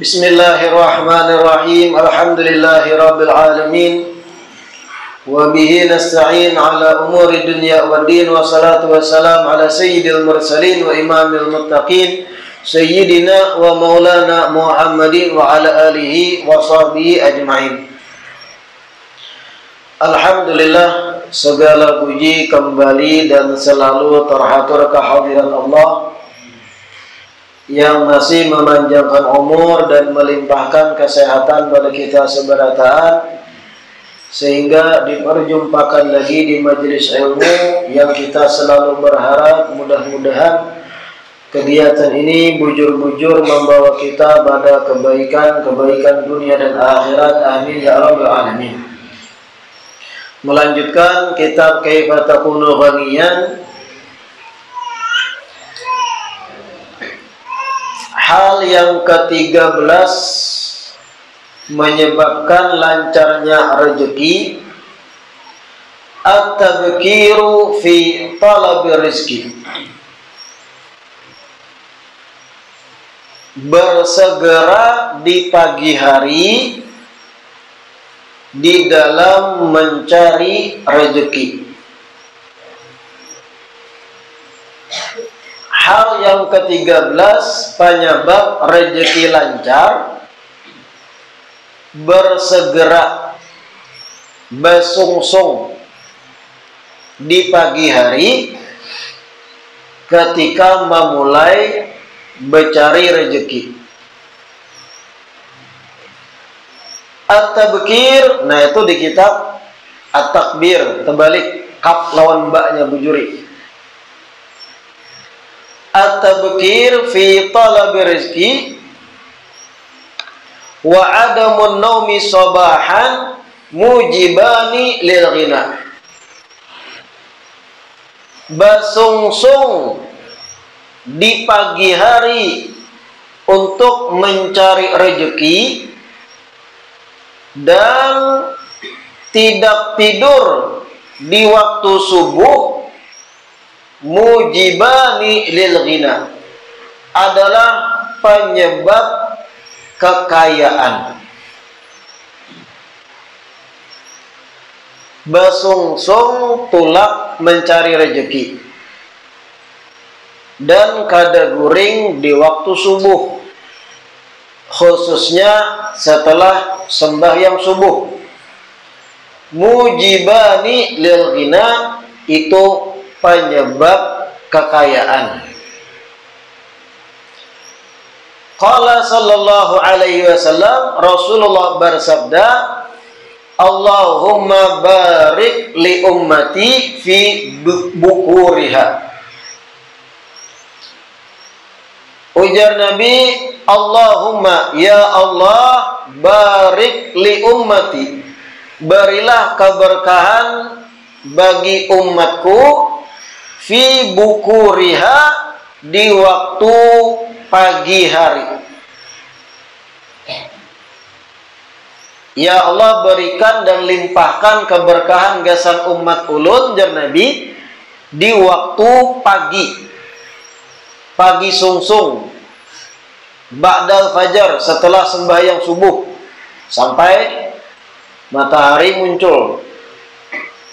Bismillahirrahmanirrahim. Alhamdulillahirabbil alamin. Wa bihi nasta'in ala umuri dunya waddin, wa salatu wassalam ala sayyidil mursalin wa imamil muttaqin sayyidina wa maulana Muhammadin wa ala alihi wa sahbihi ajma'in. Alhamdulillah, segala puji kembali dan selalu terhatur kehadiran Allah yang masih memanjangkan umur dan melimpahkan kesehatan pada kita seberataan, sehingga diperjumpakan lagi di majelis ilmu yang kita selalu berharap mudah-mudahan kegiatan ini bujur-bujur membawa kita pada kebaikan dunia dan akhirat. Amin ya rabbal alamin. Melanjutkan kitab Kaifa Takunu Ghaniyan. Hal yang ke-13 menyebabkan lancarnya rezeki, at-tabkiru fi talabi rizki, bersegera di pagi hari di dalam mencari rezeki. Hal yang ke-13 penyebab rezeki lancar, bersegera, besungsung di pagi hari ketika memulai mencari rezeki. At-tabkir, nah itu di kitab At-Takbir, terbalik, kaf lawan baknya bujuri. At-tabkir fi talabi rizki wa adamun naumi sabahan mujibani lil ghina. Basungsung di pagi hari untuk mencari rezeki dan tidak tidur di waktu subuh, mujibani lil ghina, adalah penyebab kekayaan. Basungsung tulak mencari rezeki dan kada guring di waktu subuh, khususnya setelah sembahyang subuh. Mujibani lil ghina itu penyebab kekayaan. Qala sallallahu alaihi wasallam, Rasulullah bersabda, Allahumma barik li ummati fi bukuriha. Ujar Nabi, Allahumma, ya Allah, barik li ummati, berilah keberkahan bagi umatku, fi bukuriha, di waktu pagi hari. Ya Allah, berikan dan limpahkan keberkahan gasan umat ulun, jar Nabi, di waktu pagi sungsung, ba'dal fajar, setelah sembahyang subuh sampai matahari muncul.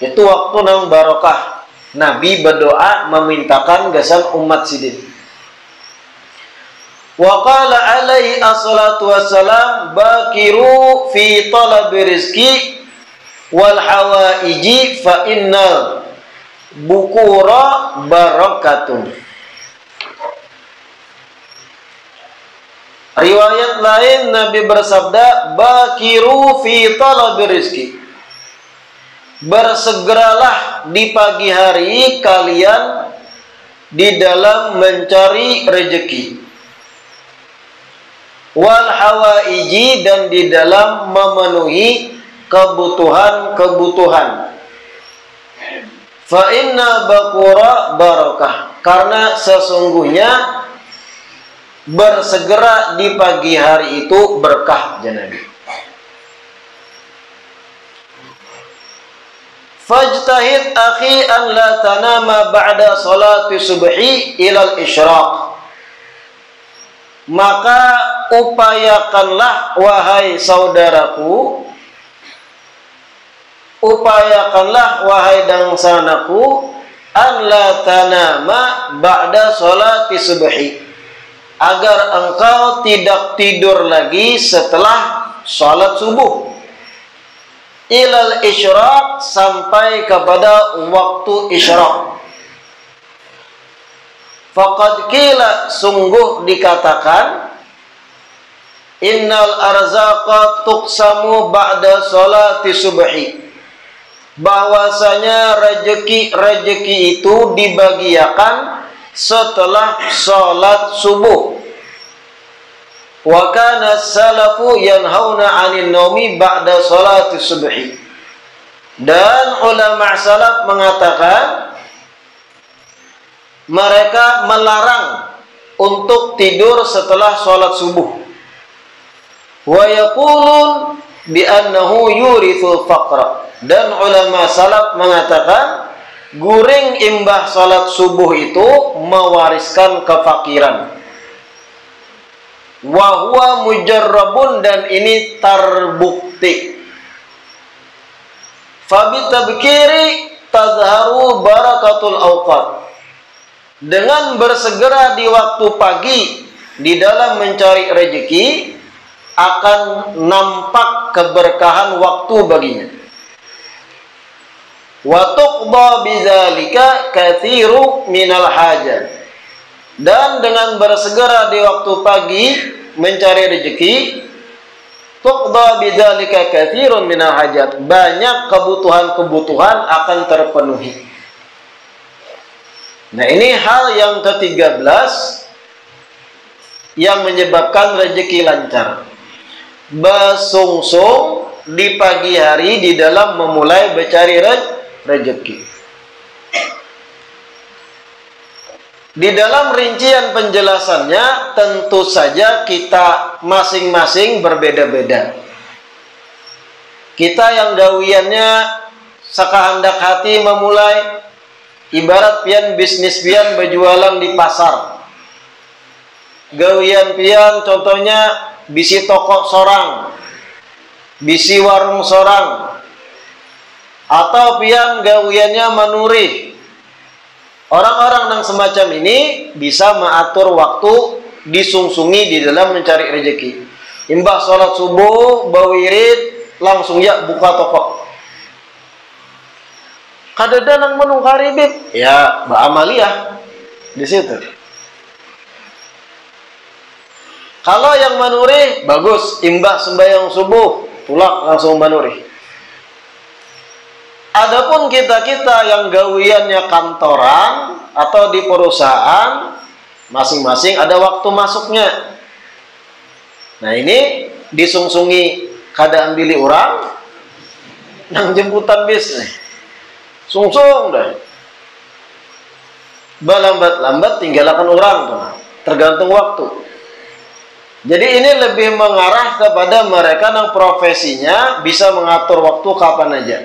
Itu waktu nang barokah. Nabi berdoa memintakan gasan umat sidin. Wa qala alaihi assalatu wassalam, bakiru fi talabi rizki wal hawaiji fa innal bukura barakatun. Riwayat lain Nabi bersabda, bakiru fi talabi rizki, bersegeralah di pagi hari kalian di dalam mencari rezeki. wal hawaiji, dan di dalam memenuhi kebutuhan-kebutuhan. Fa inna bakura barakah, karena sesungguhnya bersegera di pagi hari itu berkah, Nabi. Fajtahid akhi an la tanama ba'da salati subhi ilal isyraq. Maka upayakanlah wahai saudaraku, upayakanlah wahai dangsanaku, an la tanama ba'da salati subhi, agar engkau tidak tidur lagi setelah salat subuh. Ilal isyraq, sampai kepada waktu isyraq. Faqad qila, sungguh dikatakan, innal arzaqa tuqsamu ba'da salati subhi, bahwasanya rejeki itu dibagiakan setelah salat subuh. Wa kana salafu yanhauna 'anil naumi ba'da salati subhi, dan ulama salaf mengatakan mereka melarang untuk tidur setelah salat subuh. Wa yaqulun bi annahu yurithu faqra, dan ulama salaf mengatakan guring imbah salat subuh itu mewariskan kefakiran. Wa huwa mujarrabun, dan ini terbukti. Fa bitabkiri tazharu barakatul awqat, dengan bersegera di waktu pagi di dalam mencari rezeki akan nampak keberkahan waktu baginya. Wa tuqda bidzalika katsiru minal hajat, dan dengan bersegera di waktu pagi mencari rezeki, tuqda bidzalika katsirun minal hajat, banyak kebutuhan-kebutuhan akan terpenuhi. Nah, ini hal yang ke-13 yang menyebabkan rezeki lancar. Bersungsung di pagi hari di dalam memulai mencari rezeki. Di dalam rincian penjelasannya tentu saja kita masing-masing berbeda-beda. Kita yang gawiannya sakahandak hati memulai, ibarat pian bisnis pian berjualan di pasar. Gawian pian contohnya bisi toko sorang, bisi warung sorang, atau pian gawiannya menurih. Orang-orang yang semacam ini bisa mengatur waktu, disungsungi di dalam mencari rezeki. Imbah sholat subuh, bawirid, langsung ya buka toko. Kadada nang menung karibit, ya ba'amaliyah di situ. Kalau yang manuri bagus, imbah sembahyang subuh, tulak langsung manuri. Adapun kita-kita yang gawiannya kantoran atau di perusahaan, masing-masing ada waktu masuknya. Nah, ini disungsungi kada ambili orang nang jemputan bis nih. Sungsung dah. Balambat-lambat tinggalkan orang tuh. Tergantung waktu. Jadi ini lebih mengarah kepada mereka yang profesinya bisa mengatur waktu kapan aja.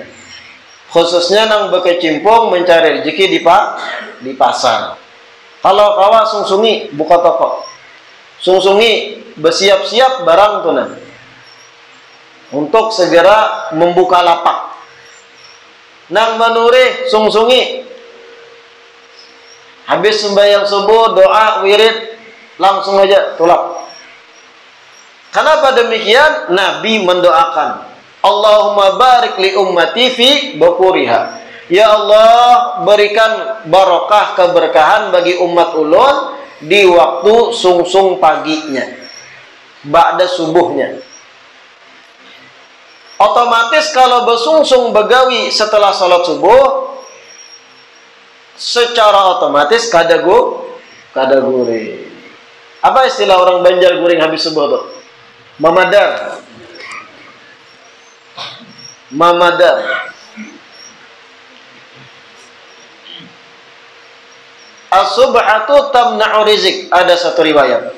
Khususnya nang berkecimpung mencari rezeki di pasar. Kalau kawa sungsungi buka toko, sungsungi bersiap-siap barang tuh nah, untuk segera membuka lapak. Nang manure sungsungi, habis sembahyang subuh doa wirid langsung aja tulak. Kenapa demikian? Nabi mendoakan, Allahumma barik li ummati fi bukuriha. Ya Allah, berikan barokah keberkahan bagi umat ulun di waktu sungsung paginya, ba'da subuhnya. Otomatis kalau bersungsung begawi setelah salat subuh, secara otomatis kada guring. Apa istilah orang Banjar guring habis subuh tuh? Mamadar. Mamadar. As-subhatu tamna'u rizik. Ada satu riwayat.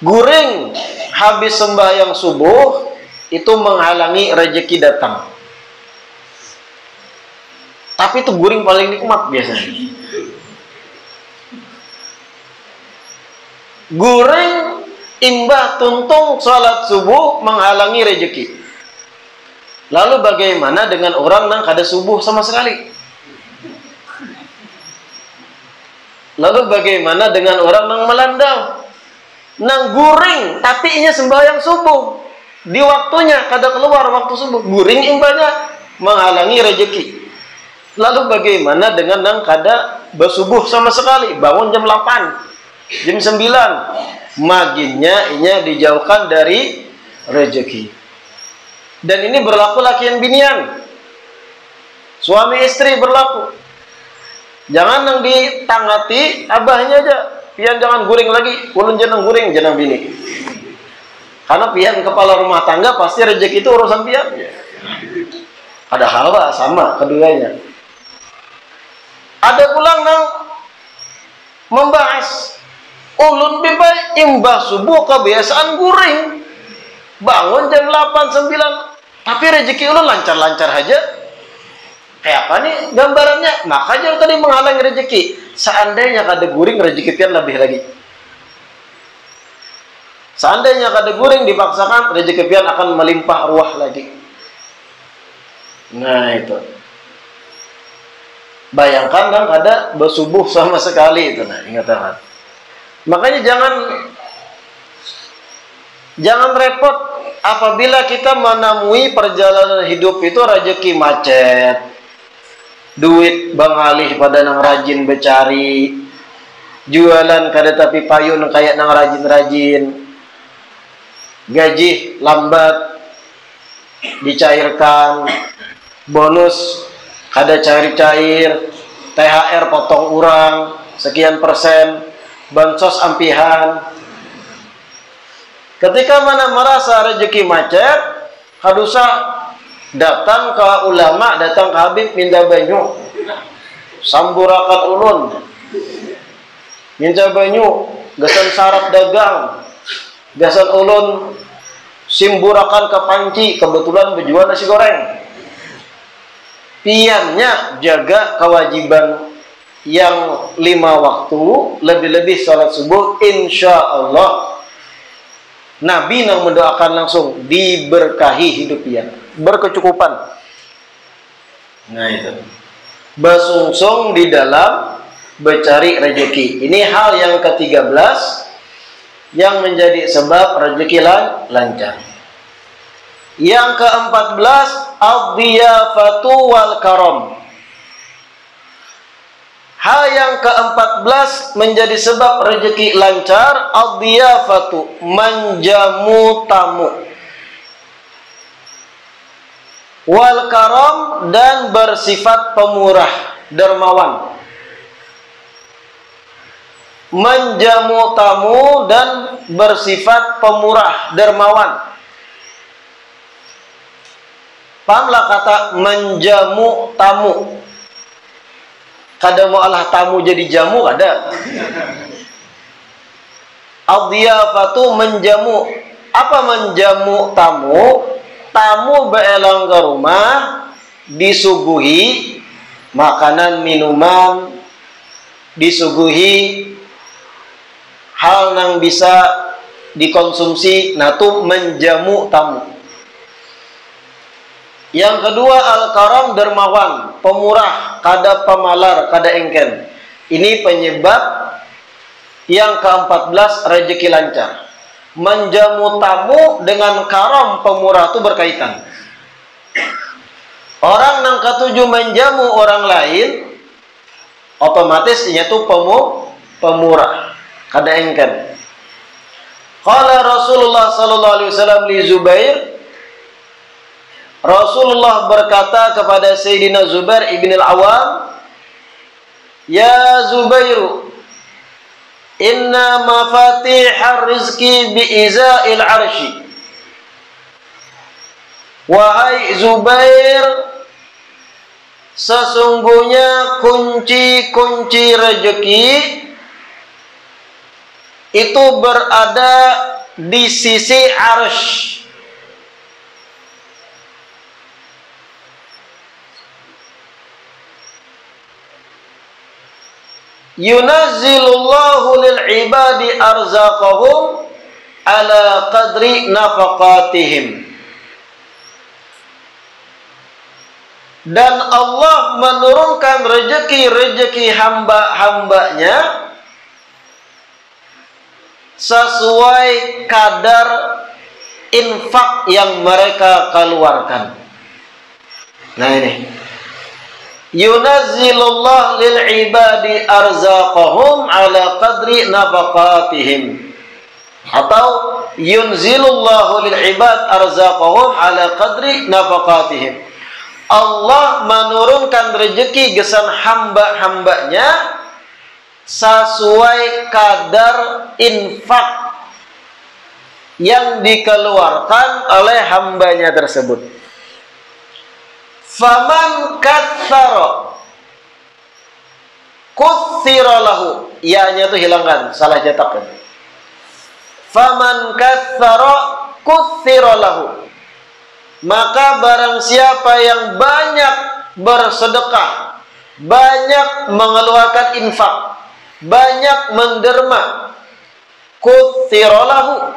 Guring habis sembahyang subuh itu menghalangi rezeki datang. Tapi itu guring paling nikmat biasanya. Guring imbah tuntung salat subuh menghalangi rezeki. Lalu bagaimana dengan orang yang kada subuh sama sekali? Lalu bagaimana dengan orang yang melandau? Nang guring tapi inya sembahyang subuh. Di waktunya kada keluar waktu subuh. Guring imbahnya menghalangi rezeki. Lalu bagaimana dengan yang kada bersubuh sama sekali? Bangun jam 8, jam 9. Maginya inya dijauhkan dari rezeki. Dan ini berlaku lakian binian. Suami istri berlaku. Jangan nang ditangati abahnya aja. Pian jangan guring lagi. Ulun jangan guring, jangan bini. Karena pian kepala rumah tangga pasti rezeki itu urusan pian. Ada hal sama keduanya. Ada pulang nang membahas ulun bibai imbah subuh kebiasaan guring. Bangun jam 8, 9. Tapi rezeki ulun lancar-lancar aja. Kayak apa nih gambarannya? Makanya tadi menghalangi rezeki. Seandainya kada guring rezeki pian lebih lagi. Seandainya kada guring dipaksakan rezeki pian akan melimpah ruah lagi. Nah itu. Bayangkan kan kada bersubuh sama sekali itu. Nah ingat kan. Makanya jangan repot apabila kita menemui perjalanan hidup itu rezeki macet. Duit bangalih pada nang rajin becari, jualan kada tapi payun kayak nang rajin-rajin, gaji lambat dicairkan, bonus kada cair-cair, THR potong urang sekian persen, bansos ampihan. Ketika mana merasa rezeki macet, kadusa datang ke ulama, datang ke Habib minta banyu, samburakan ulun, minta banyu, gasan sarap dagang, gasan ulun simburakan ke panci, kebetulan berjual nasi goreng. Piannya jaga kewajiban yang 5 waktu, lebih-lebih salat subuh, insya Allah Nabi yang mendoakan langsung diberkahi hidup pian, berkecukupan. Nah itu bersungsung di dalam mencari rezeki. Ini hal yang ke-13 yang menjadi sebab rezeki lancar. Yang ke-14 ad-diyafatu wal karam. Hal yang ke-14 menjadi sebab rezeki lancar, ad-diyafatu, menjamu tamu. Wal karam, dan bersifat pemurah, dermawan. Menjamu tamu dan bersifat pemurah, dermawan. Pahamlah kata menjamu tamu. Kada mau Allah tamu jadi jamu ada. Ad-diyafatu, menjamu. Apa menjamu tamu? Tamu beelang ke rumah, disuguhi makanan minuman, disuguhi hal yang bisa dikonsumsi. Nah itu menjamu tamu. Yang kedua al-karam, dermawan, pemurah, kada pemalar, kada engken. Ini penyebab yang ke-14 rezeki lancar. Menjamu tamu dengan karam, pemurah itu berkaitan. Orang yang ke-7 menjamu orang lain, otomatis ini tuh pemurah, kada engken. Qala Rasulullah sallallahu alaihi wasallam li Zubair, Rasulullah berkata kepada Sayyidina Zubair ibn al-Awwam, ya Zubairu, Inna mafatihar rizki bi'iza'il arsy. Wahai Zubair, sesungguhnya kunci-kunci rezeki itu berada di sisi arsy. Yunazzilullahu lil ibadi arzaqahum ala qadri nafaqatihim. Dan Allah menurunkan rezeki-rezeki hamba-hambanya sesuai kadar infak yang mereka keluarkan. Nah ini, yunazzilullah lil ibadi arzaqahum ala qadri nafaqatihim, atau yunzilullahu lil ibad arzaqahum ala qadri nafaqatihim. Allah menurunkan rezeki gesan hamba-hambanya sesuai kadar infak yang dikeluarkan oleh hambanya tersebut. Faman katsara kutsira lahu. Ya-nya itu hilangkan, salah cetak kan. Faman katsara kutsira lahu. Maka barang siapa yang banyak bersedekah, banyak mengeluarkan infak, banyak menderma, kutsira lahu,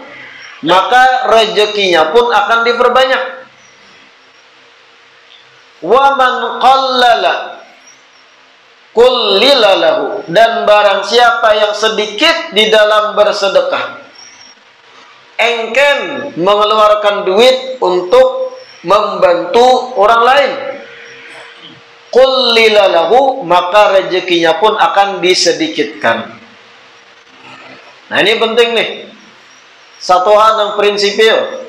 maka rezekinya pun akan diperbanyak. Wa man qallala kullila lahu, dan barang siapa yang sedikit di dalam bersedekah, engken mengeluarkan duit untuk membantu orang lain, qullila lahu, maka rezekinya pun akan disedikitkan. Nah ini penting nih, satu hal yang prinsipil.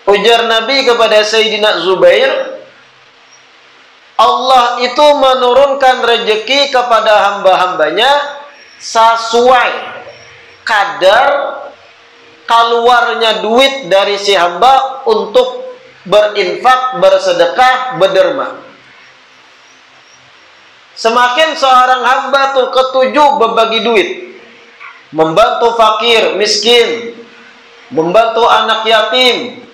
Ujar Nabi kepada Sayyidina Zubair, Allah itu menurunkan rezeki kepada hamba-hambanya sesuai kadar keluarnya duit dari si hamba untuk berinfak, bersedekah, berderma. Semakin seorang hamba tuh ketujuh berbagi duit, membantu fakir, miskin, membantu anak yatim,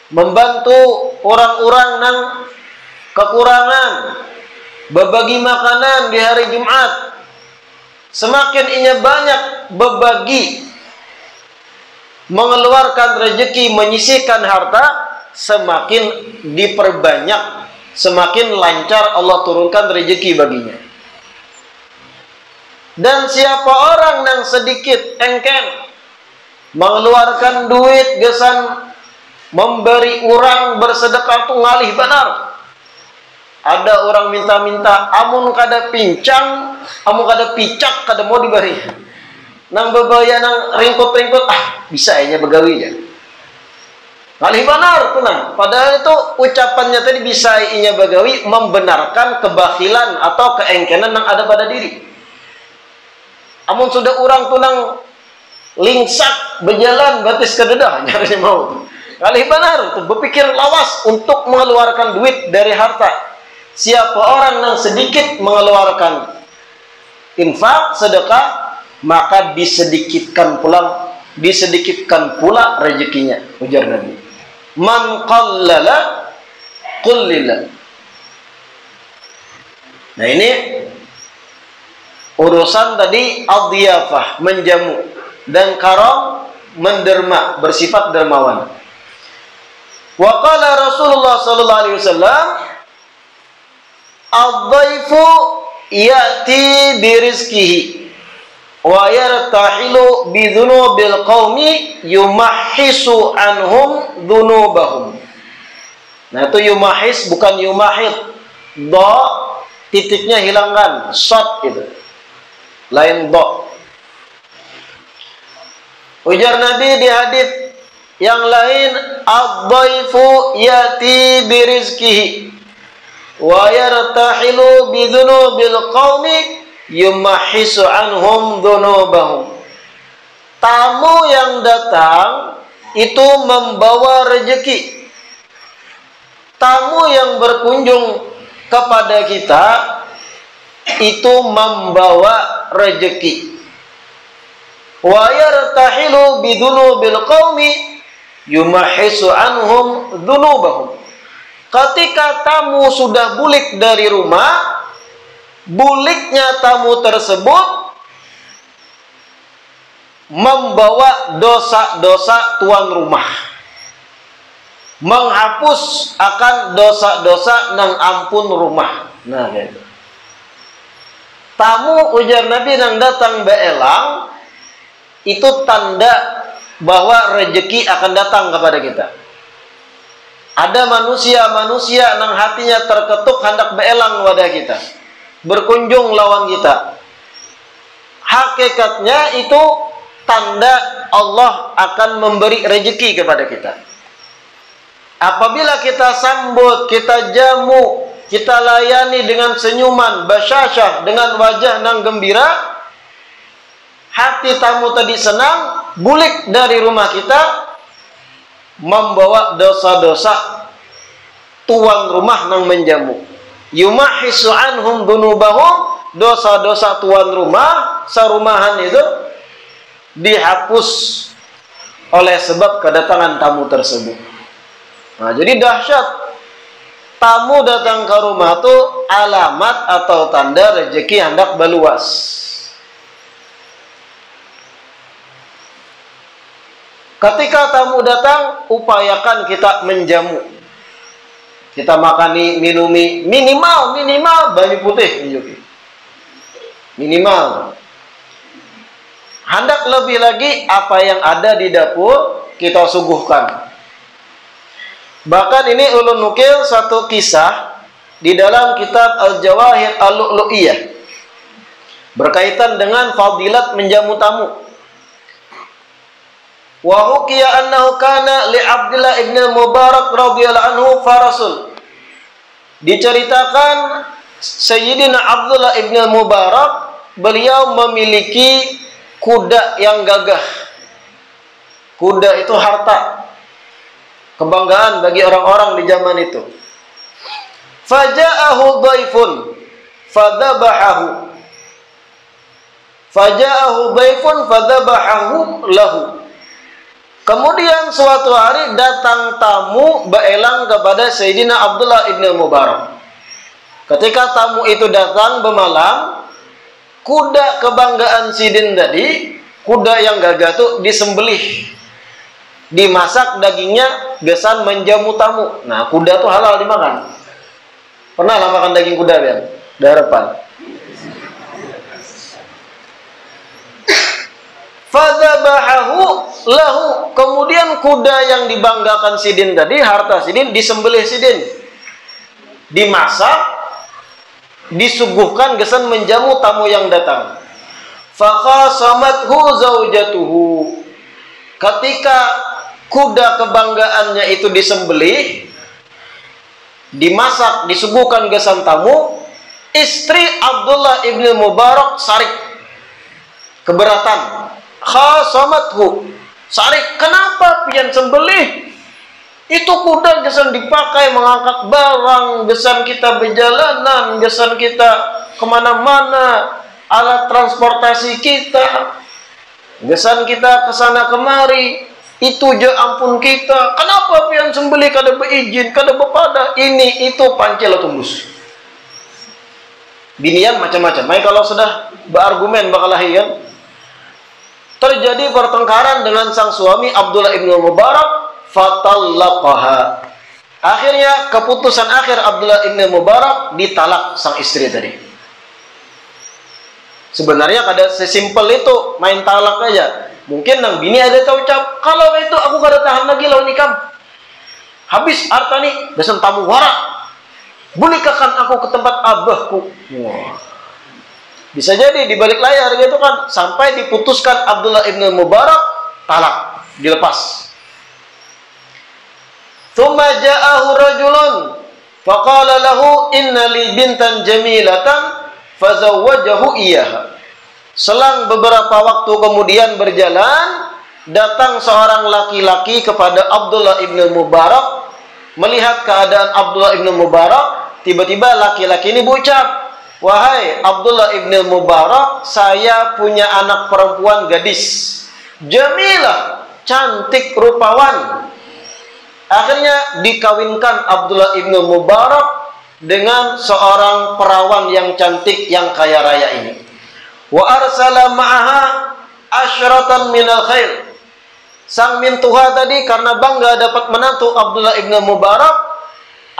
membantu orang-orang yang kekurangan, berbagi makanan di hari Jumat. Semakin ia banyak berbagi, mengeluarkan rezeki, menyisihkan harta, semakin diperbanyak, semakin lancar Allah turunkan rezeki baginya. Dan siapa orang yang sedikit engken mengeluarkan duit gesan memberi orang bersedekah tuh ngalih benar. Ada orang minta-minta, amun kada pincang, amun kada picak, kada mau diberi. Nang bebaya nang ringkut-ringkut, bisa aja begawi ya. Ngalih benar tuh nang. Padahal itu ucapannya tadi bisa inya begawi membenarkan kebakhilan atau keengkenan yang ada pada diri. Amun sudah orang tuh nang lingsak berjalan batis kededah nyarinya mau. Ngalih benar tuh berpikir lawas untuk mengeluarkan duit dari harta. Siapa orang yang sedikit mengeluarkan infak, sedekah, maka disedikitkan pula rezekinya, ujar Nabi. Man qallala qullila. Nah ini urusan tadi adhiyafah, menjamu, dan karam, menderma, bersifat dermawan. Wa qala Rasulullah sallallahu alaihi wasallam, ad-dhaifu ya'ti birizqihi wa yartahilu bidhunubil qaumi yumahhisu anhum dhunubahum. Nah itu yumahhis bukan yumahid. Do titiknya hilangkan, shot itu. Lain do. Ujar Nabi di hadits yang lain, ad-dhaifu ya'ti birizqihi wa yartahilu bidhunubil qaumi yumahisu anhum dzunubahum. Tamu yang datang itu membawa rezeki. Tamu yang berkunjung kepada kita itu membawa rezeki. Wa yartahilu bidunubil qaumi yumahisu anhum dzunubahum. Ketika tamu sudah bulik dari rumah, buliknya tamu tersebut membawa dosa-dosa tuan rumah, menghapus akan dosa-dosa nang ampun rumah. Nah, gitu. Tamu ujar Nabi nang datang beelang itu tanda bahwa rezeki akan datang kepada kita. Ada manusia-manusia nang hatinya terketuk hendak beelang wadah kita, berkunjung lawan kita. Hakikatnya itu tanda Allah akan memberi rezeki kepada kita. Apabila kita sambut, kita jamu, kita layani dengan senyuman, basyasyah, dengan wajah nang gembira, hati tamu tadi senang, bulik dari rumah kita, membawa dosa-dosa tuan rumah nang menjamu. Yumahisu anhum dzunubahum, dosa-dosa tuan rumah, serumahan itu dihapus oleh sebab kedatangan tamu tersebut. Nah, jadi dahsyat. Tamu datang ke rumah itu alamat atau tanda rezeki hendak meluas. Ketika tamu datang, upayakan kita menjamu. Kita makani, minumi, minimal banyu putih. Minimal. Hendak lebih lagi apa yang ada di dapur kita suguhkan. Bahkan ini ulun nukil satu kisah di dalam kitab Al-Jawahir Al-Lu'lu'iyah berkaitan dengan fadilat menjamu tamu. Wa hukiya annahu kana li Abdullah ibn Mubarak radhiyallahu anhu farasul. Diceritakan Sayyidina Abdullah ibn Mubarak, beliau memiliki kuda yang gagah. Kuda itu harta, kebanggaan bagi orang-orang di zaman itu. Faja'ahu dhaifun fadhabahahu. Faja'ahu dhaifun fadhabahahu lahu. Kemudian suatu hari datang tamu beelang kepada Sayyidina Abdullah ibn Mubarak. Ketika tamu itu datang bemalam, kuda kebanggaan sidin tadi, kuda yang gagah itu disembelih, dimasak dagingnya, gesan menjamu tamu. Nah, kuda itu halal dimakan. Pernah lah makan daging kuda, Ben? Daharapan. Fadhabahahu lahu. Kemudian kuda yang dibanggakan sidin tadi, harta sidin, disembelih sidin, dimasak, disuguhkan gesan menjamu tamu yang datang. Fakhasamathu zaujatuhu. Ketika kuda kebanggaannya itu disembelih, dimasak, disuguhkan gesan tamu, istri Abdullah ibn Mubarak sarik, keberatan. Khasamathu, sarik, kenapa pian sembelih? Itu kuda gesan dipakai mengangkat barang, gesan kita berjalanan, gesan kita kemana-mana, alat transportasi kita, gesan kita kesana kemari. Itu je ampun kita. Kenapa pian sembelih kada beizin, kada bepada, ini itu pancel tumbus. Binian macam-macam. Mai kalau sudah berargumen bakalahi kan. Terjadi pertengkaran dengan sang suami Abdullah ibn Mubarak, fatallaqaha. Akhirnya keputusan akhir Abdullah ibn Mubarak ditalak sang istri tadi. Sebenarnya kada sesimpel itu main talak aja. Mungkin nang bini ada tahu ucap, kalau itu aku kada tahan lagi lawan ikam. Habis harta nih, besan tamu warak. Bulikahkan aku ke tempat abahku. Wah. Bisa jadi di balik layar gitu kan, sampai diputuskan Abdullah ibn Mubarak talak, dilepas. Tsumma ja'ahu rajulun faqala lahu inna li bintan jamilatan fazawwajahu iyyaha. Selang beberapa waktu kemudian berjalan, datang seorang laki-laki kepada Abdullah ibn Mubarak. Melihat keadaan Abdullah ibn Mubarak, tiba-tiba laki-laki ini berucap, "Wahai Abdullah ibn Mubarak, saya punya anak perempuan gadis, jamilah, cantik, rupawan." Akhirnya dikawinkan Abdullah ibn Mubarak dengan seorang perawan yang cantik, yang kaya raya ini. Wa arsala ma'aha asyratan minal khair. Sang mintuha tadi karena bangga dapat menantu Abdullah ibn Mubarak,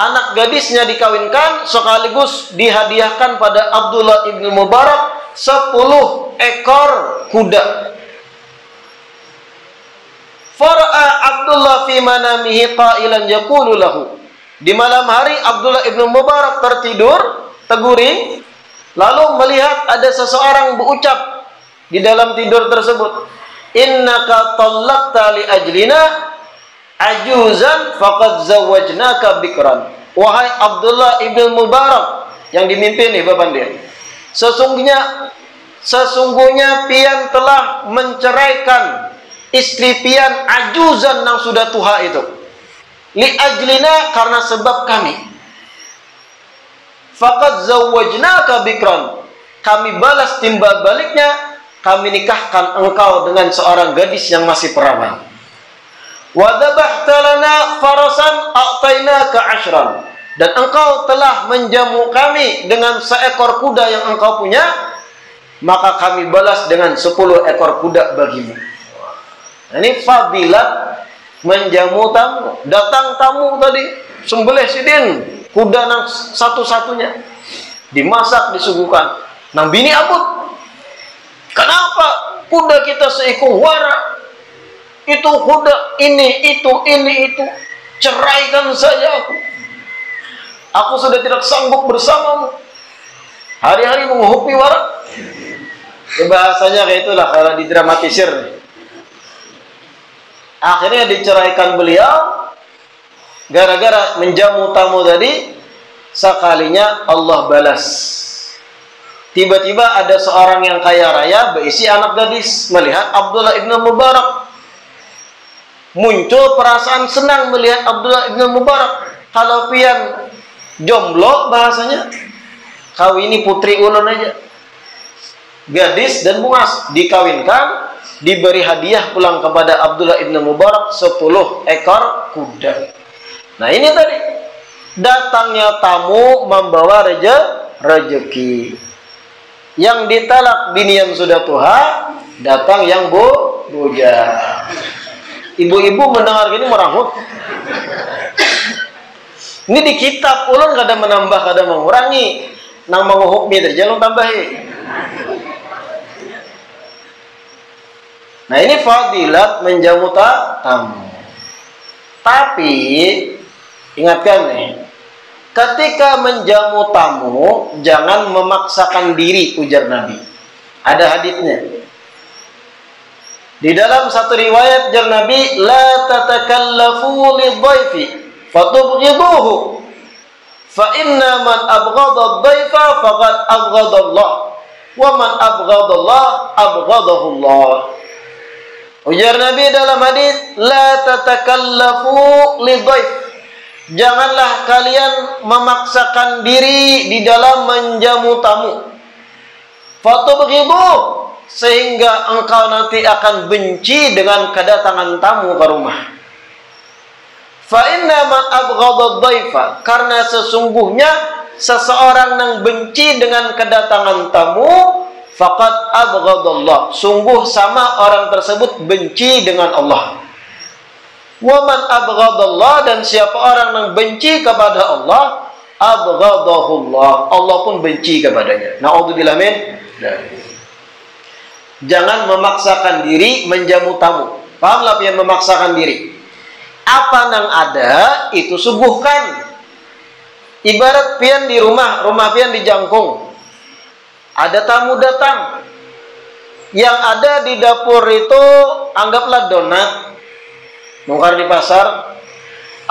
anak gadisnya dikawinkan sekaligus dihadiahkan pada Abdullah ibn Mubarak 10 ekor kuda. Fara'a Abdullah fi manamihi qailan yaqulu lahu. Di malam hari Abdullah ibn Mubarak tertidur, terguring, lalu melihat ada seseorang berucap di dalam tidur tersebut, "Innaka tallaqta li ajlina ajuzan faqad zawwajnaka bikran." Wahai Abdullah ibn Mubarak yang dimimpin nih bapak dia, sesungguhnya pian telah menceraikan istri pian ajuzan yang sudah tua itu. Li ajlina, karena sebab kami. Faqad zawwajnaka bikran, kami balas timbal baliknya, kami nikahkan engkau dengan seorang gadis yang masih perawan. Wa dhabahta lana farasan a'tainaka 'ashran, dan engkau telah menjamu kami dengan seekor kuda yang engkau punya, maka kami balas dengan 10 ekor kuda bagimu. Ini fadilat menjamu tamu. Datang tamu tadi, sembelih sidin kuda nang satu-satunya, dimasak, disuguhkan. Nang bini abut, kenapa kuda kita seekor wara? Itu kuda ini itu, ceraikan saja aku. Aku sudah tidak sanggup bersamamu. Hari-hari menghupi wara. Bahasanya kayak itulah kalau didramatisir. Akhirnya diceraikan beliau gara-gara menjamu tamu tadi. Sekalinya Allah balas. Tiba-tiba ada seorang yang kaya raya berisi anak gadis melihat Abdullah ibn Mubarak. Muncul perasaan senang melihat Abdullah ibn Mubarak. Kalau pian jomblo bahasanya, kau ini putri ulun aja, gadis dan bungas, dikawinkan, diberi hadiah pulang kepada Abdullah ibn Mubarak 10 ekor kuda. Nah ini tadi, datangnya tamu membawa rezeki. Yang ditalak bini yang sudah tua, datang yang bujang. Ibu-ibu mendengar gini merangkut. Ini di kitab ulun kada menambah kada mengurangi, nang menghukmi terjalung tambahi. Nah ini fadilat menjamu tamu. Tapi ingatkan nih, ketika menjamu tamu jangan memaksakan diri, ujar Nabi. Ada haditsnya. Di dalam satu riwayat jar Nabi, la tatakallafu lidhaifi fatubghiduhu fa inna man abghadha ad-dhaifa faqad abghadha Allah wa man abghadha Allah abghadahu Allah. Ujar Nabi dalam hadis, la tatakallafu lidhaif, janganlah kalian memaksakan diri di dalam menjamu tamu. Fatubghiduhu, sehingga engkau nanti akan benci dengan kedatangan tamu ke rumah. Fa inna man abghadha ad-dhaifa, karena sesungguhnya seseorang yang benci dengan kedatangan tamu, faqad abghadallah, sungguh sama orang tersebut benci dengan Allah. Wa man abghadallah, dan siapa orang yang benci kepada Allah, abghadahullah, Allah pun benci kepadanya. Na'udzubillah min dzalik. Jangan memaksakan diri menjamu tamu. Pahamlah pian memaksakan diri. Apa yang ada itu suguhkan. Ibarat pian di rumah pian di jangkung. Ada tamu datang. Yang ada di dapur itu anggaplah donat, nukar di pasar,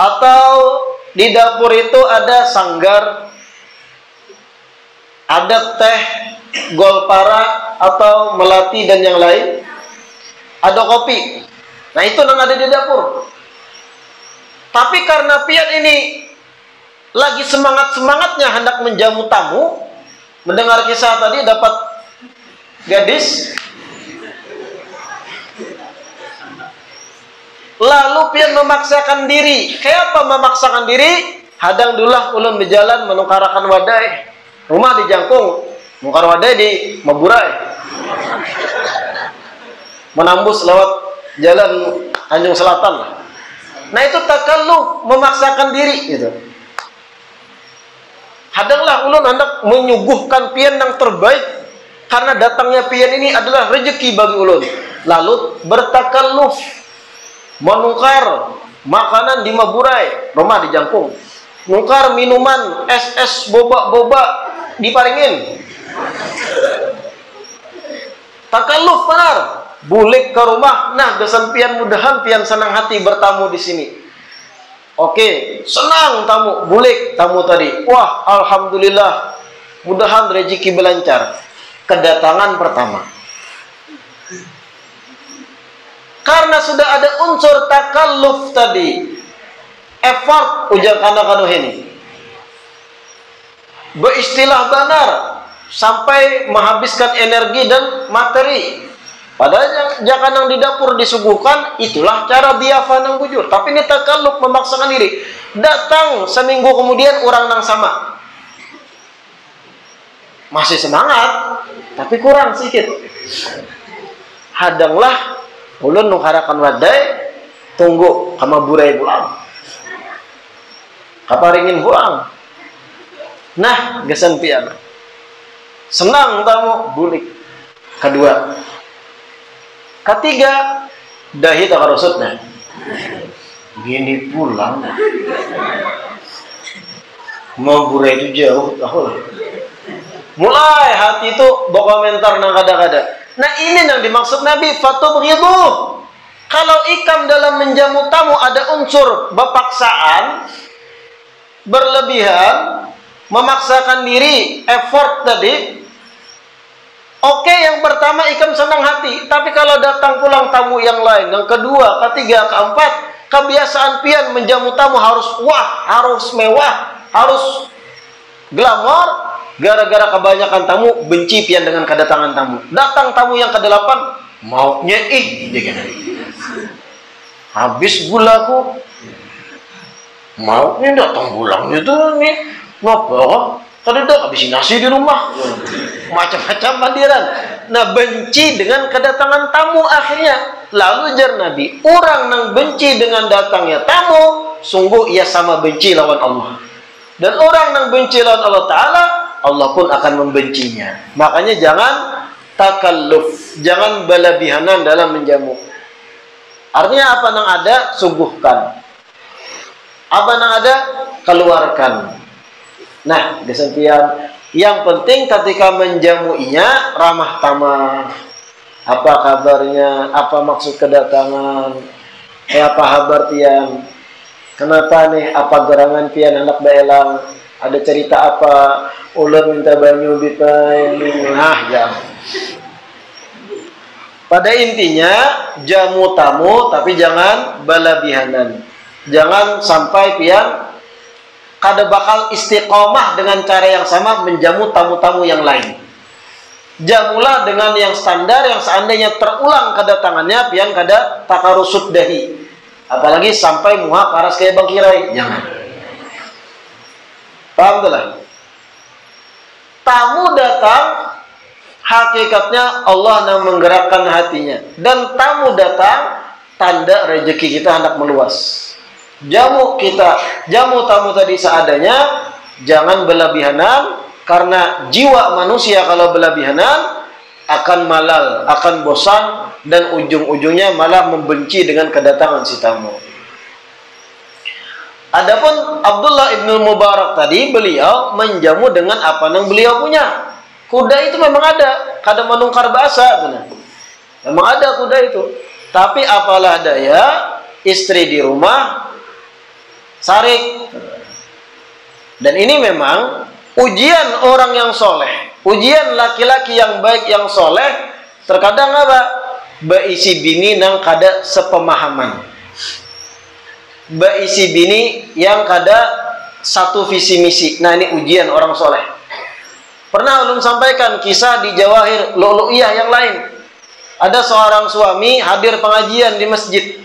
atau di dapur itu ada sanggar. Ada teh, golpara atau melati dan yang lain. Ada kopi. Nah itu yang ada di dapur. Tapi karena pian ini lagi semangat-semangatnya hendak menjamu tamu, mendengar kisah tadi dapat gadis, lalu pian memaksakan diri. Kayak apa memaksakan diri? Hadang dulah ulun berjalan menukarakan wadai. Rumah di Jangkung, nukar wadai di Maburai. Menambus lewat jalan Tanjung Selatan. Nah itu takalluf, memaksakan diri gitu. Hadanglah ulun hendak menyuguhkan pian yang terbaik karena datangnya pian ini adalah rezeki bagi ulun. Lalu bertakalluf menukar makanan di Maburai, rumah di Jangkung. Nukar minuman es boba diparingin. Takalluf benar. Bulik ke rumah. Nah, gesan pian mudahan pian senang hati bertamu di sini. Oke, senang tamu, bulik tamu tadi. Wah, alhamdulillah. Mudahan rezeki berlancar. Kedatangan pertama. Karena sudah ada unsur takalluf tadi, effort ujar kana ini. Beristilah benar sampai menghabiskan energi dan materi. Padahal jangan yang di dapur disuguhkan, itulah cara biafan yang bujur. Tapi ini takalluf, memaksakan diri. Datang seminggu kemudian orang yang sama. Masih semangat, tapi kurang sedikit. Hadanglah ulun nuharakan wadai, tunggu kama burai pulang. Kaparingin pulang. Nah, gesan pian. Senang tamu bulik. Kedua. Ketiga, dahi tak karusutnya. Gini pulang. Mau burai itu jauh. Mulai hati itu berkomentar nang kada-kada. Nah ini yang dimaksud Nabi, fatubghidu. Kalau ikam dalam menjamu tamu ada unsur berpaksaan, berlebihan, memaksakan diri, effort tadi. Oke, yang pertama ikam senang hati. Tapi kalau datang pulang tamu yang lain, yang kedua, ketiga, keempat, kebiasaan pian menjamu tamu harus wah, harus mewah, harus glamor. Gara-gara kebanyakan tamu, benci pian dengan kedatangan tamu. Datang tamu yang ke-8, maunya habis gulaku. Maunya datang pulang itu nih. Ngapa? Tadi udah habisin nasi di rumah. Macam-macam mandiran. Nah, benci dengan kedatangan tamu akhirnya. Lalu jar Nabi, orang yang benci dengan datangnya tamu, sungguh ia sama benci lawan Allah. Dan orang yang benci lawan Allah Ta'ala, Allah pun akan membencinya. Makanya jangan takalluf, jangan berlebihanan dalam menjamu. Artinya apa yang ada, suguhkan. Apa yang ada, keluarkan. Nah, kesimpulan yang penting ketika menjamuinya ramah tamah. Apa kabarnya? Apa maksud kedatangan? Apa kabar tiang? Kenapa nih? Apa gerangan pian anak baelang? Ada cerita apa? Ulun minta banyu bipain. Nah, jam. Pada intinya jamu tamu tapi jangan berlebihanan. Jangan sampai pian kada bakal istiqomah dengan cara yang sama menjamu tamu-tamu yang lain. Jamulah dengan yang standar yang seandainya terulang kedatangannya pian kada takarusut dahi. Apalagi sampai muha karas kayak bangkirai. Jangan. Paham tuh lah. Tamu datang, hakikatnya Allah yang menggerakkan hatinya. Dan tamu datang, tanda rezeki kita hendak meluas. Jamu tamu tadi seadanya, jangan berlebihanan, karena jiwa manusia kalau berlebihanan akan malal, akan bosan, dan ujung-ujungnya malah membenci dengan kedatangan si tamu. Adapun Abdullah ibn Mubarak tadi, beliau menjamu dengan apa yang beliau punya. Kuda itu memang ada, kadang menungkar bahasa, memang ada kuda itu. Tapi apalah daya, istri di rumah, sarik. Dan ini memang ujian orang yang soleh, ujian laki-laki yang baik yang soleh, terkadang apa? Beisi bini nang kada sepemahaman, beisi bini yang kada satu visi misi. Nah, ini ujian orang soleh. Pernah ulun sampaikan kisah di Jawahir Lu'lu'iyah yang lain. Ada seorang suami hadir pengajian di masjid.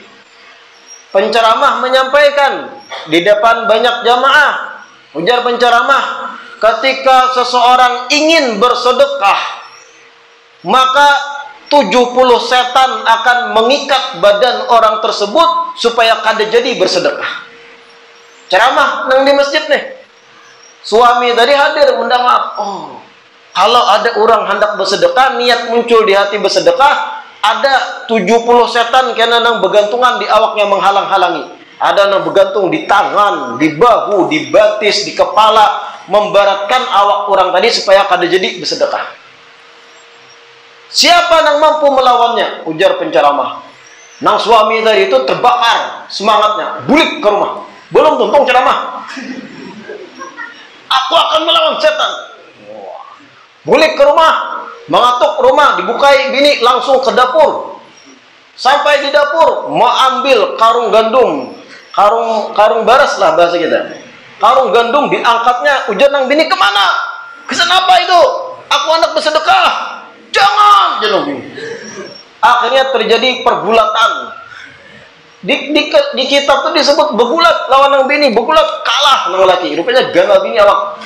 Penceramah menyampaikan di depan banyak jamaah. Ujar penceramah, ketika seseorang ingin bersedekah, maka 70 setan akan mengikat badan orang tersebut supaya kada jadi bersedekah. Ceramah nang di masjid nih. Suami tadi hadir mendengar. Oh, kalau ada orang hendak bersedekah, niat muncul di hati bersedekah, ada 70 setan kena nang bergantungan di awaknya menghalang-halangi. Ada nang bergantung di tangan, di bahu, di batis, di kepala, membaratkan awak orang tadi supaya kada jadi bersedekah. Siapa nang mampu melawannya? Ujar penceramah. Nang suami tadi itu terbakar semangatnya, bulik ke rumah. Belum tuntung ceramah. Aku akan melawan setan. Bulik ke rumah, mengatuk rumah, dibukai bini, langsung ke dapur. Sampai di dapur, mau ambil karung gandum, karung baras lah bahasa kita. Karung gandum diangkatnya, ujar nang bini, kemana? Kenapa itu? Aku hendak bersedekah. Jangan, jenong bini. Akhirnya terjadi pergulatan. Di kitab itu disebut begulat lawan nang bini, begulat kalah nang laki. Rupanya gagal bini awak.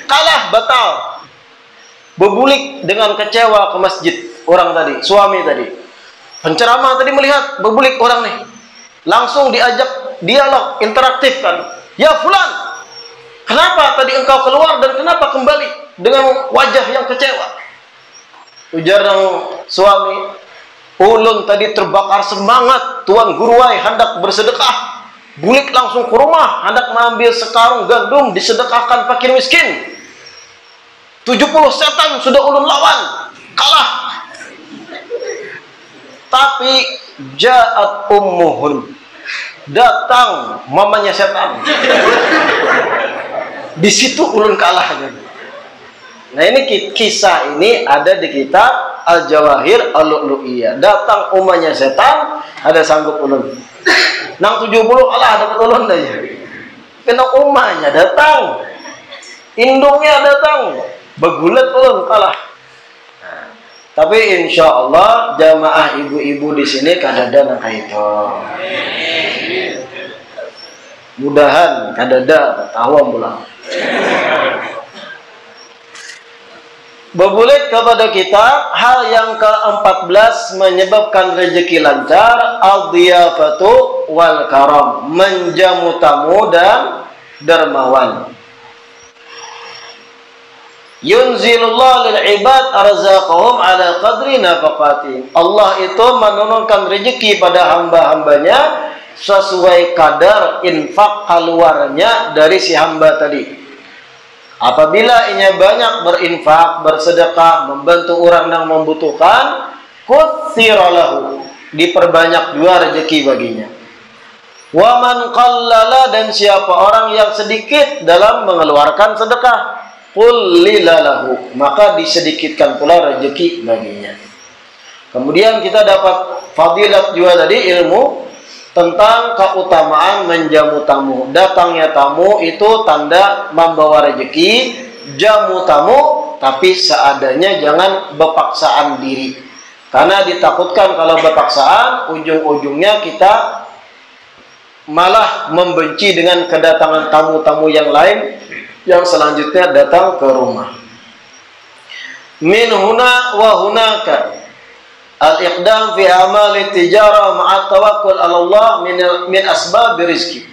Kalah, batal. Bebulik dengan kecewa ke masjid orang tadi, suami tadi. Penceramah tadi melihat bebulik orang nih. Langsung diajak dialog, interaktif kan. Ya fulan, kenapa tadi engkau keluar dan kenapa kembali dengan wajah yang kecewa? Ujar nang suami, ulun tadi terbakar semangat, Tuan Guruai hendak bersedekah. Bulik langsung ke rumah, hendak mengambil sekarung gandum disedekahkan fakir miskin. 70 setan sudah ulun lawan, kalah. Tapi ja'at ummuhun, datang mamanya setan. Di situ ulun kalah. Nah, ini kisah ini ada di kitab Al-Jawahir Al-Lu'lu'iyah. Datang umanya setan, ada sanggup ulun. Nang 70 kalah dapat ulun aja. Kena umanya datang, indungnya datang, begulat ulun kalah. Nah, tapi insya Allah jamaah ibu-ibu di sini kadada nang kaito. Mudahan kadada tahu pulang. Berbulik kepada kita hal yang ke-14 menyebabkan rezeki lancar, al-dhiyafatu wal karam, menjamu tamu dan dermawan. Yunzilullah lil ibad arzaqahum ala qadri nafaqatihim. Allah itu menurunkan rezeki pada hamba-hambanya sesuai kadar infak keluarnya dari si hamba tadi. Apabila ianya banyak berinfak, bersedekah, membantu orang yang membutuhkan, kutsira lahu, diperbanyak juga rezeki baginya. Wa man qallala, dan siapa orang yang sedikit dalam mengeluarkan sedekah, qullila lahu, maka disedikitkan pula rezeki baginya. Kemudian kita dapat fadilat juga tadi, ilmu tentang keutamaan menjamu tamu. Datangnya tamu itu tanda membawa rezeki. Jamu tamu tapi seadanya, jangan berpaksaan diri. Karena ditakutkan kalau berpaksaan ujung-ujungnya kita malah membenci dengan kedatangan tamu-tamu yang lain yang selanjutnya datang ke rumah. Min huna wa hunaka al-iqdam fi amali tijara ma'a tawakkul 'ala Allah min asbab rizki.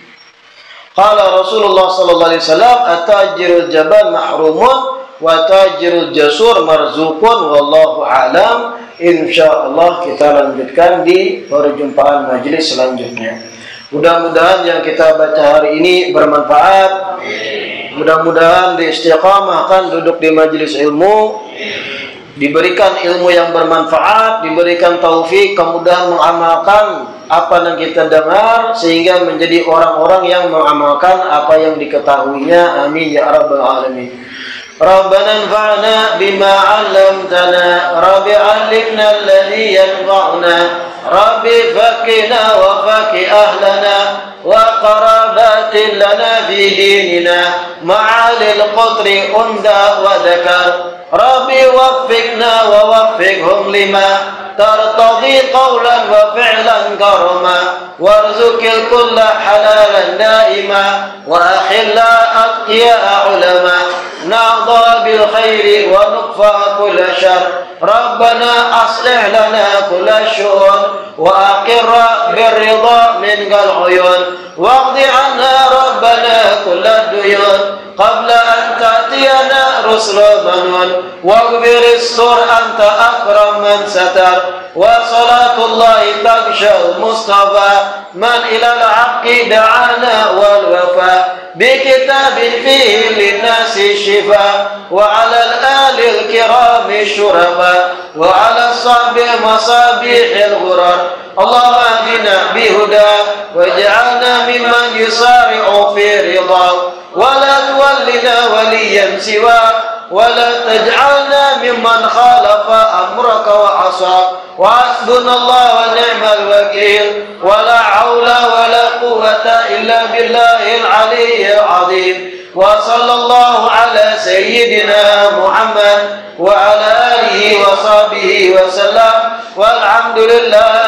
Qala Rasulullah sallallahu alaihi wasallam, at-tajirul jabal mahrumun wa tajirul jasur marzuqun wallahu a'lam. Insyaallah kita lanjutkan di perjumpaan majelis selanjutnya. Mudah-mudahan yang kita baca hari ini bermanfaat. Mudah-mudahan diistiqamahkan duduk di majelis ilmu, diberikan ilmu yang bermanfaat, diberikan taufik, kemudahan mengamalkan apa yang kita dengar sehingga menjadi orang-orang yang mengamalkan apa yang diketahuinya. Amin ya rabbal alamin. Rabbana anfa'na bima 'allamtana, Rabbi 'allimna alladhi yanfa'una, Rabbi faqina wa faqih ahlana wa qarabatin lana fi dinina ma'alil qutri unda wa dhakar, Rabbi waffiqna wa waffiqhum lima tartadi qawlan wa fi'lan karama, warzuqil kulla halalan daima wa akhilla atqiya ulama, na'dha bil khairi wa nuqfa kulla syar, Rabbana aslih lana kulla syu'un wa aqirra birridha mingal uyun, waqdi anna Rabbana kulla duyun qabla an ta'tiyana rusula manun, waghfiris sur anta akram man satar, wa salatullahi taghshal mustafa man ilal haqqi da'ana wal wafa, bi kitabin fihi linnasi shifa wa alal alil kirami syurafa wa ala sahbi masabihil ghurar. Allahumma ahdina bihuda waj'alna mimman yusari'u fi ridha wa la tuwallina waliyan siwa wa la taj'alna mimman khalafa amraka wa asa, wa hasbunallahu wa ni'mal wakil, wa la hawla wa la quwwata illa billahil aliyyil azim. Wa sallallahu ala sayyidina Muhammad wa ala alihi wa sahbihi wa sallam, walhamdulillah